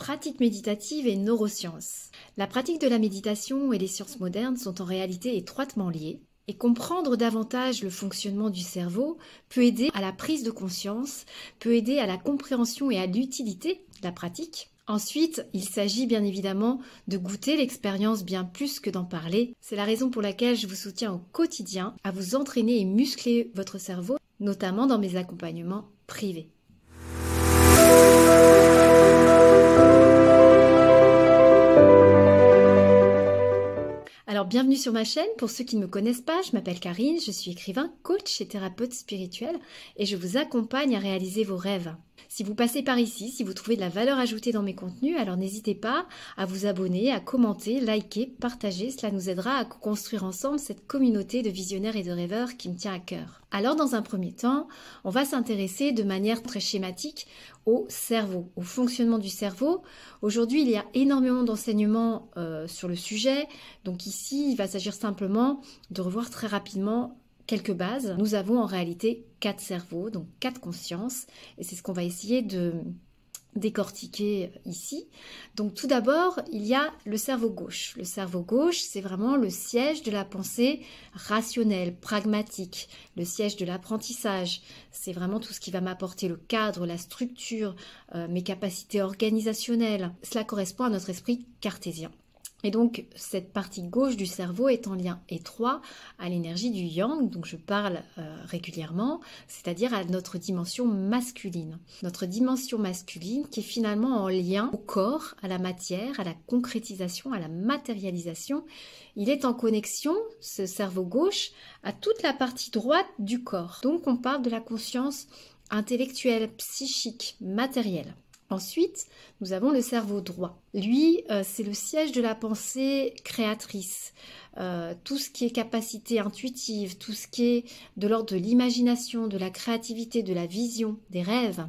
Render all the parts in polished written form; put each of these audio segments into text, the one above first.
pratique méditative et neurosciences. La pratique de la méditation et les sciences modernes sont en réalité étroitement liées, et comprendre davantage le fonctionnement du cerveau peut aider à la prise de conscience, peut aider à la compréhension et à l'utilité de la pratique. Ensuite, il s'agit bien évidemment de goûter l'expérience bien plus que d'en parler. C'est la raison pour laquelle je vous soutiens au quotidien à vous entraîner et muscler votre cerveau, notamment dans mes accompagnements privés. Alors bienvenue sur ma chaîne, pour ceux qui ne me connaissent pas, je m'appelle Karine, je suis écrivain, coach et thérapeute spirituel et je vous accompagne à réaliser vos rêves. Si vous passez par ici, si vous trouvez de la valeur ajoutée dans mes contenus, alors n'hésitez pas à vous abonner, à commenter, liker, partager, cela nous aidera à construire ensemble cette communauté de visionnaires et de rêveurs qui me tient à cœur. Alors dans un premier temps, on va s'intéresser de manière très schématique au cerveau, au fonctionnement du cerveau. Aujourd'hui, il y a énormément d'enseignements sur le sujet, donc ici, il va s'agir simplement de revoir très rapidement quelques bases. Nous avons en réalité 4 cerveaux, donc 4 consciences, et c'est ce qu'on va essayer de décortiquer ici. Donc tout d'abord, il y a le cerveau gauche. Le cerveau gauche, c'est vraiment le siège de la pensée rationnelle, pragmatique, le siège de l'apprentissage. C'est vraiment tout ce qui va m'apporter le cadre, la structure, mes capacités organisationnelles. Cela correspond à notre esprit cartésien. Et donc, cette partie gauche du cerveau est en lien étroit à l'énergie du yang, dont je parle régulièrement, c'est-à-dire à notre dimension masculine. Notre dimension masculine qui est finalement en lien au corps, à la matière, à la concrétisation, à la matérialisation. Il est en connexion, ce cerveau gauche, à toute la partie droite du corps. Donc, on parle de la conscience intellectuelle, psychique, matérielle. Ensuite, nous avons le cerveau droit. Lui, c'est le siège de la pensée créatrice. Tout ce qui est capacité intuitive, tout ce qui est de l'ordre de l'imagination, de la créativité, de la vision, des rêves.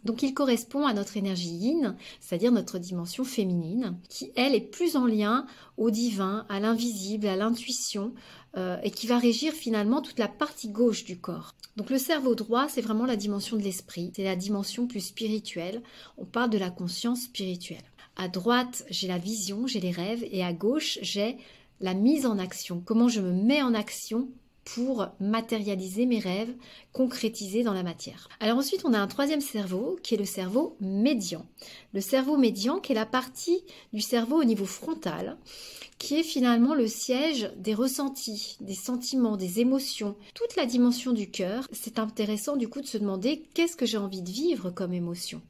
Donc il correspond à notre énergie yin, c'est-à-dire notre dimension féminine, qui elle est plus en lien au divin, à l'invisible, à l'intuition, et qui va régir finalement toute la partie gauche du corps. Donc le cerveau droit, c'est vraiment la dimension de l'esprit, c'est la dimension plus spirituelle, on parle de la conscience spirituelle. À droite, j'ai la vision, j'ai les rêves, et à gauche, j'ai la mise en action, comment je me mets en action pour matérialiser mes rêves, concrétiser dans la matière. Alors ensuite, on a un troisième cerveau qui est le cerveau médian. Le cerveau médian qui est la partie du cerveau au niveau frontal, qui est finalement le siège des ressentis, des sentiments, des émotions, toute la dimension du cœur. C'est intéressant du coup de se demander qu'est-ce que j'ai envie de vivre comme émotion.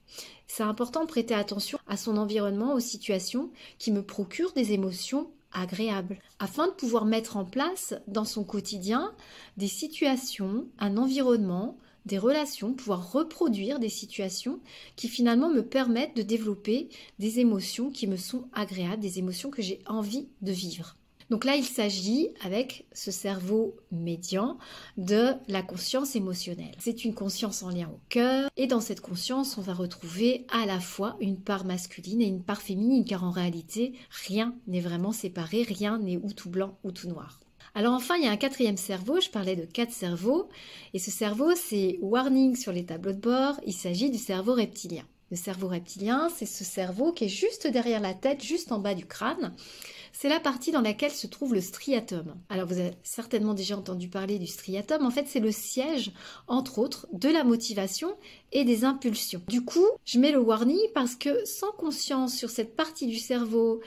C'est important de prêter attention à son environnement, aux situations qui me procurent des émotions agréable, afin de pouvoir mettre en place dans son quotidien des situations, un environnement, des relations, pouvoir reproduire des situations qui finalement me permettent de développer des émotions qui me sont agréables, des émotions que j'ai envie de vivre. Donc là, il s'agit, avec ce cerveau médian, de la conscience émotionnelle. C'est une conscience en lien au cœur, et dans cette conscience, on va retrouver à la fois une part masculine et une part féminine, car en réalité, rien n'est vraiment séparé, rien n'est ou tout blanc ou tout noir. Alors enfin, il y a un quatrième cerveau, je parlais de 4 cerveaux, et ce cerveau, c'est warning sur les tableaux de bord, il s'agit du cerveau reptilien. Le cerveau reptilien, c'est ce cerveau qui est juste derrière la tête, juste en bas du crâne. C'est la partie dans laquelle se trouve le striatum. Alors vous avez certainement déjà entendu parler du striatum. En fait, c'est le siège, entre autres, de la motivation et des impulsions. Du coup, je mets le warning parce que sans conscience sur cette partie du cerveau,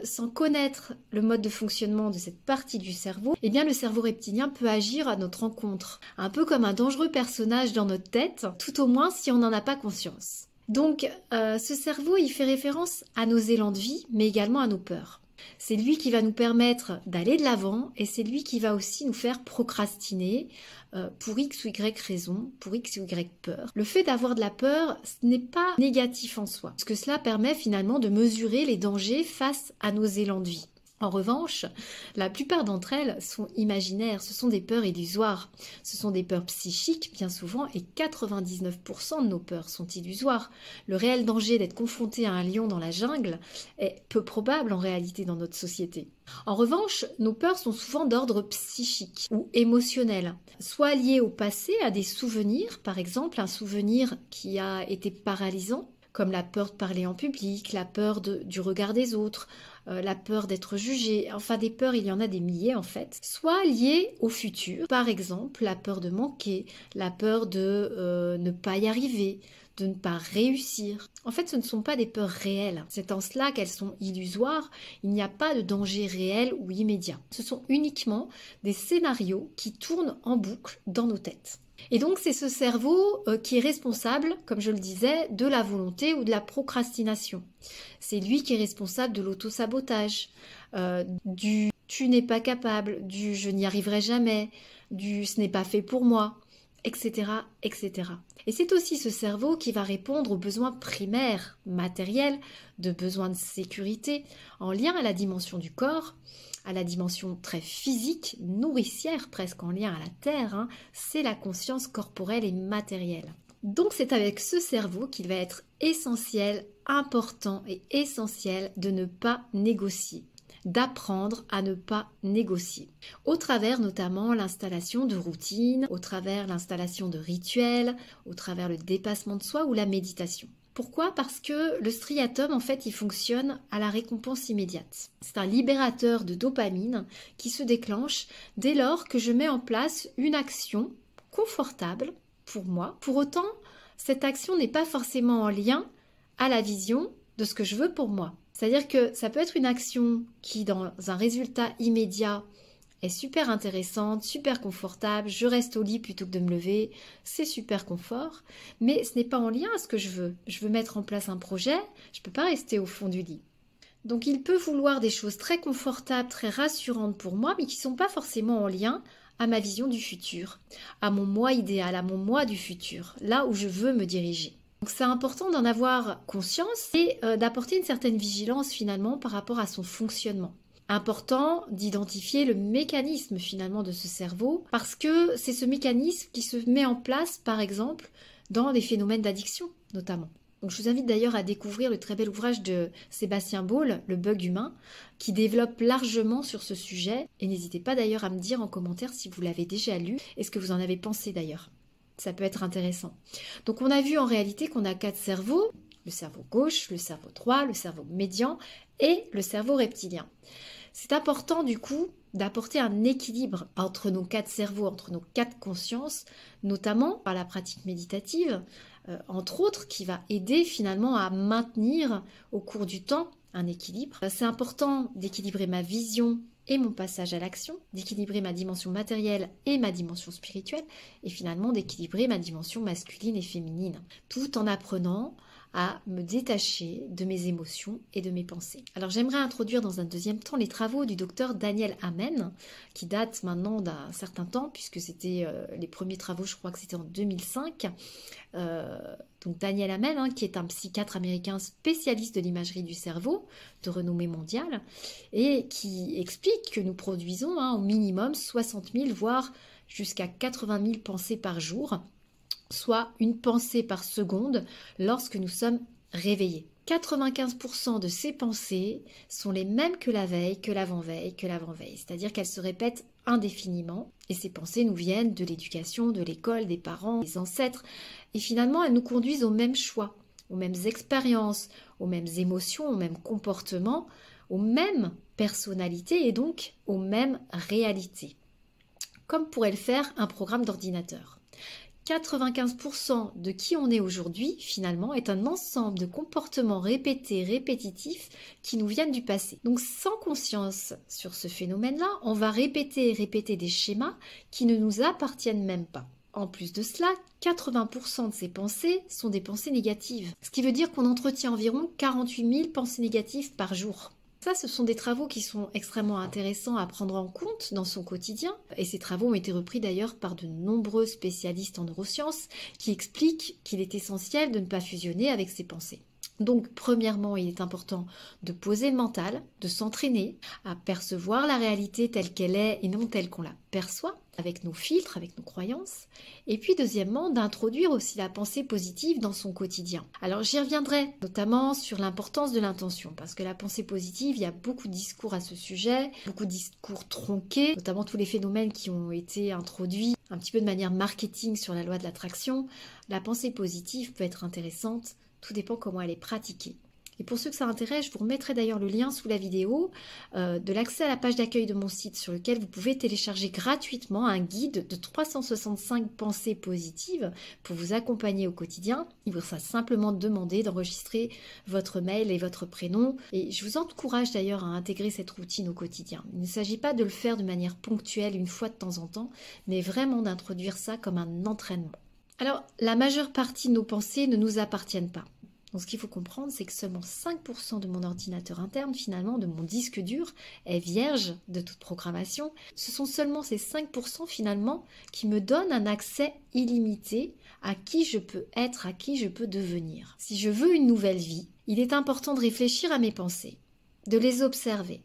sans connaître le mode de fonctionnement de cette partie du cerveau, eh bien le cerveau reptilien peut agir à notre encontre. Un peu comme un dangereux personnage dans notre tête, tout au moins si on n'en a pas conscience. Donc, ce cerveau, il fait référence à nos élans de vie, mais également à nos peurs. C'est lui qui va nous permettre d'aller de l'avant et c'est lui qui va aussi nous faire procrastiner pour X ou Y raison, pour X ou Y peur. Le fait d'avoir de la peur, ce n'est pas négatif en soi, parce que cela permet finalement de mesurer les dangers face à nos élans de vie. En revanche, la plupart d'entre elles sont imaginaires, ce sont des peurs illusoires, ce sont des peurs psychiques bien souvent et 99% de nos peurs sont illusoires. Le réel danger d'être confronté à un lion dans la jungle est peu probable en réalité dans notre société. En revanche, nos peurs sont souvent d'ordre psychique ou émotionnel, soit liées au passé, à des souvenirs, par exemple un souvenir qui a été paralysant, comme la peur de parler en public, la peur du regard des autres, la peur d'être jugé, enfin des peurs, il y en a des milliers en fait, soit liées au futur, par exemple la peur de manquer, la peur de ne pas y arriver, de ne pas réussir. En fait, ce ne sont pas des peurs réelles. C'est en cela qu'elles sont illusoires. Il n'y a pas de danger réel ou immédiat. Ce sont uniquement des scénarios qui tournent en boucle dans nos têtes. Et donc, c'est ce cerveau qui est responsable, comme je le disais, de la volonté ou de la procrastination. C'est lui qui est responsable de l'autosabotage, du « tu n'es pas capable », du « je n'y arriverai jamais », du « ce n'est pas fait pour moi », etc., etc. Et c'est aussi ce cerveau qui va répondre aux besoins primaires, matériels, de besoins de sécurité, en lien à la dimension du corps, à la dimension très physique, nourricière, presque en lien à la terre, c'est la conscience corporelle et matérielle. Donc c'est avec ce cerveau qu'il va être essentiel, important et essentiel de ne pas négocier, d'apprendre à ne pas négocier, au travers notamment l'installation de routines, au travers l'installation de rituels, au travers le dépassement de soi ou la méditation. Pourquoi ? Parce que le striatum, en fait, il fonctionne à la récompense immédiate. C'est un libérateur de dopamine qui se déclenche dès lors que je mets en place une action confortable pour moi. Pour autant, cette action n'est pas forcément en lien à la vision de ce que je veux pour moi. C'est-à-dire que ça peut être une action qui, dans un résultat immédiat, est super intéressante, super confortable, je reste au lit plutôt que de me lever, c'est super confort, mais ce n'est pas en lien à ce que je veux. Je veux mettre en place un projet, je ne peux pas rester au fond du lit. Donc il peut vouloir des choses très confortables, très rassurantes pour moi, mais qui ne sont pas forcément en lien à ma vision du futur, à mon moi idéal, à mon moi du futur, là où je veux me diriger. Donc c'est important d'en avoir conscience et d'apporter une certaine vigilance finalement par rapport à son fonctionnement. Important d'identifier le mécanisme finalement de ce cerveau parce que c'est ce mécanisme qui se met en place par exemple dans des phénomènes d'addiction notamment. Donc je vous invite d'ailleurs à découvrir le très bel ouvrage de Sébastien Baul, Le bug humain, qui développe largement sur ce sujet et n'hésitez pas d'ailleurs à me dire en commentaire si vous l'avez déjà lu et ce que vous en avez pensé d'ailleurs. Ça peut être intéressant. Donc on a vu en réalité qu'on a 4 cerveaux, le cerveau gauche, le cerveau droit, le cerveau médian et le cerveau reptilien. C'est important du coup d'apporter un équilibre entre nos 4 cerveaux, entre nos 4 consciences, notamment par la pratique méditative, entre autres, qui va aider finalement à maintenir au cours du temps un équilibre. C'est important d'équilibrer ma vision et mon passage à l'action, d'équilibrer ma dimension matérielle et ma dimension spirituelle, et finalement d'équilibrer ma dimension masculine et féminine, tout en apprenant à me détacher de mes émotions et de mes pensées. Alors j'aimerais introduire dans un deuxième temps les travaux du docteur Daniel Amen, qui datent maintenant d'un certain temps, puisque c'était les premiers travaux, je crois que c'était en 2005. Donc Daniel Amen, qui est un psychiatre américain spécialiste de l'imagerie du cerveau, de renommée mondiale, et qui explique que nous produisons au minimum 60 000, voire jusqu'à 80 000 pensées par jour, soit une pensée par seconde lorsque nous sommes réveillés. 95% de ces pensées sont les mêmes que la veille, que l'avant-veille, que l'avant-veille, c'est-à-dire qu'elles se répètent indéfiniment et ces pensées nous viennent de l'éducation, de l'école, des parents, des ancêtres et finalement elles nous conduisent aux mêmes choix, aux mêmes expériences, aux mêmes émotions, aux mêmes comportements, aux mêmes personnalités et donc aux mêmes réalités, comme pourrait le faire un programme d'ordinateur. 95% de qui on est aujourd'hui, finalement, est un ensemble de comportements répétés, répétitifs, qui nous viennent du passé. Donc, sans conscience sur ce phénomène-là, on va répéter et répéter des schémas qui ne nous appartiennent même pas. En plus de cela, 80% de ces pensées sont des pensées négatives. Ce qui veut dire qu'on entretient environ 48 000 pensées négatives par jour. Ça, ce sont des travaux qui sont extrêmement intéressants à prendre en compte dans son quotidien. Et ces travaux ont été repris d'ailleurs par de nombreux spécialistes en neurosciences qui expliquent qu'il est essentiel de ne pas fusionner avec ses pensées. Donc, premièrement, il est important de poser le mental, de s'entraîner à percevoir la réalité telle qu'elle est et non telle qu'on la perçoit, avec nos filtres, avec nos croyances. Et puis, deuxièmement, d'introduire aussi la pensée positive dans son quotidien. Alors, j'y reviendrai, notamment sur l'importance de l'intention, parce que la pensée positive, il y a beaucoup de discours à ce sujet, beaucoup de discours tronqués, notamment tous les phénomènes qui ont été introduits un petit peu de manière marketing sur la loi de l'attraction. La pensée positive peut être intéressante Tout dépend comment elle est pratiquée. Et pour ceux que ça intéresse, je vous remettrai d'ailleurs le lien sous la vidéo de l'accès à la page d'accueil de mon site sur lequel vous pouvez télécharger gratuitement un guide de 365 pensées positives pour vous accompagner au quotidien. Il vous sera simplement demandé d'enregistrer votre mail et votre prénom. Et je vous encourage d'ailleurs à intégrer cette routine au quotidien. Il ne s'agit pas de le faire de manière ponctuelle une fois de temps en temps, mais vraiment d'introduire ça comme un entraînement. Alors, la majeure partie de nos pensées ne nous appartiennent pas. Donc ce qu'il faut comprendre, c'est que seulement 5% de mon ordinateur interne, finalement, de mon disque dur, est vierge de toute programmation. Ce sont seulement ces 5% finalement qui me donnent un accès illimité à qui je peux être, à qui je peux devenir. Si je veux une nouvelle vie, il est important de réfléchir à mes pensées, de les observer,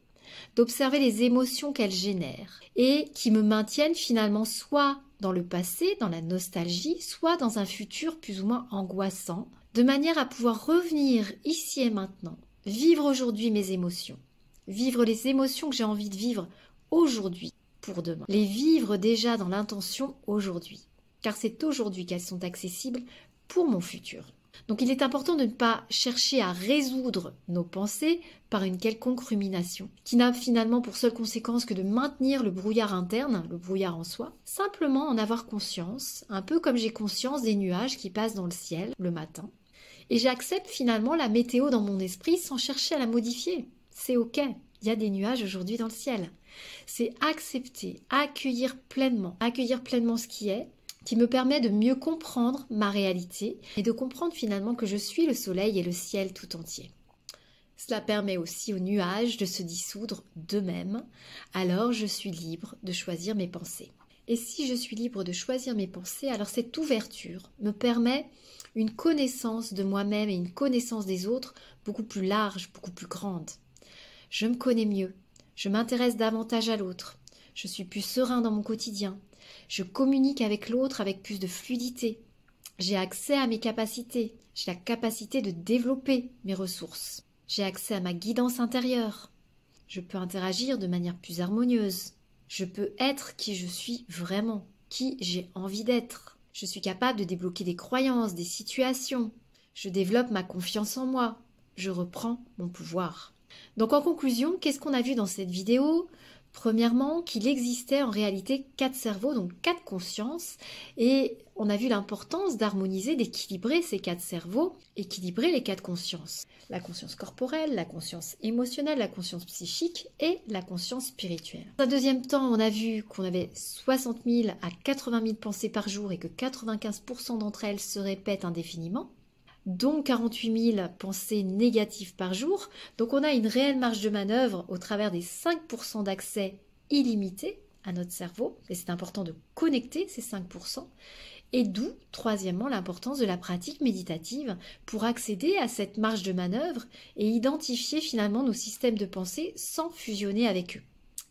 d'observer les émotions qu'elles génèrent et qui me maintiennent finalement soit dans le passé, dans la nostalgie, soit dans un futur plus ou moins angoissant, de manière à pouvoir revenir ici et maintenant, vivre aujourd'hui mes émotions, vivre les émotions que j'ai envie de vivre aujourd'hui pour demain, les vivre déjà dans l'intention aujourd'hui, car c'est aujourd'hui qu'elles sont accessibles pour mon futur. Donc il est important de ne pas chercher à résoudre nos pensées par une quelconque rumination, qui n'a finalement pour seule conséquence que de maintenir le brouillard interne, le brouillard en soi, simplement en avoir conscience, un peu comme j'ai conscience des nuages qui passent dans le ciel le matin, et j'accepte finalement la météo dans mon esprit sans chercher à la modifier. C'est ok, il y a des nuages aujourd'hui dans le ciel. C'est accepter, accueillir pleinement ce qui me permet de mieux comprendre ma réalité et de comprendre finalement que je suis le soleil et le ciel tout entier. Cela permet aussi aux nuages de se dissoudre d'eux-mêmes, alors je suis libre de choisir mes pensées. Et si je suis libre de choisir mes pensées, alors cette ouverture me permet une connaissance de moi-même et une connaissance des autres beaucoup plus large, beaucoup plus grande. Je me connais mieux, je m'intéresse davantage à l'autre, je suis plus serein dans mon quotidien, je communique avec l'autre avec plus de fluidité, j'ai accès à mes capacités, j'ai la capacité de développer mes ressources, j'ai accès à ma guidance intérieure, je peux interagir de manière plus harmonieuse, je peux être qui je suis vraiment, qui j'ai envie d'être. Je suis capable de débloquer des croyances, des situations. Je développe ma confiance en moi. Je reprends mon pouvoir. Donc en conclusion, qu'est-ce qu'on a vu dans cette vidéo ? Premièrement, qu'il existait en réalité 4 cerveaux, donc 4 consciences, et on a vu l'importance d'harmoniser, d'équilibrer ces 4 cerveaux, équilibrer les 4 consciences. La conscience corporelle, la conscience émotionnelle, la conscience psychique et la conscience spirituelle. Dans un deuxième temps, on a vu qu'on avait 60 000 à 80 000 pensées par jour et que 95% d'entre elles se répètent indéfiniment, dont 48 000 pensées négatives par jour. Donc on a une réelle marge de manœuvre au travers des 5% d'accès illimité à notre cerveau. Et c'est important de connecter ces 5%. Et d'où, troisièmement, l'importance de la pratique méditative pour accéder à cette marge de manœuvre et identifier finalement nos systèmes de pensée sans fusionner avec eux.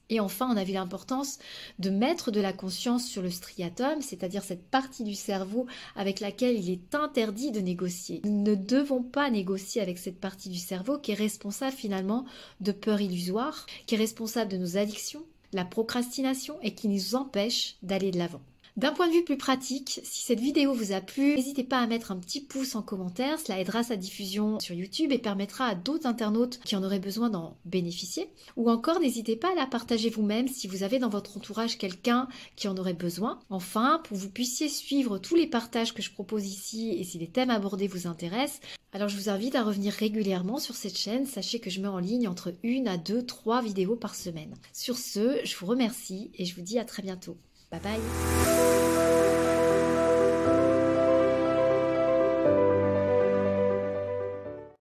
Et enfin, on a vu l'importance de mettre de la conscience sur le striatum, c'est-à-dire cette partie du cerveau avec laquelle il est interdit de négocier. Nous ne devons pas négocier avec cette partie du cerveau qui est responsable finalement de peurs illusoires, qui est responsable de nos addictions, la procrastination et qui nous empêche d'aller de l'avant. D'un point de vue plus pratique, si cette vidéo vous a plu, n'hésitez pas à mettre un petit pouce en commentaire, cela aidera sa diffusion sur YouTube et permettra à d'autres internautes qui en auraient besoin d'en bénéficier. Ou encore, n'hésitez pas à la partager vous-même si vous avez dans votre entourage quelqu'un qui en aurait besoin. Enfin, pour que vous puissiez suivre tous les partages que je propose ici et si les thèmes abordés vous intéressent, alors je vous invite à revenir régulièrement sur cette chaîne. Sachez que je mets en ligne entre 1 à 2, 3 vidéos par semaine. Sur ce, je vous remercie et je vous dis à très bientôt. Bye bye.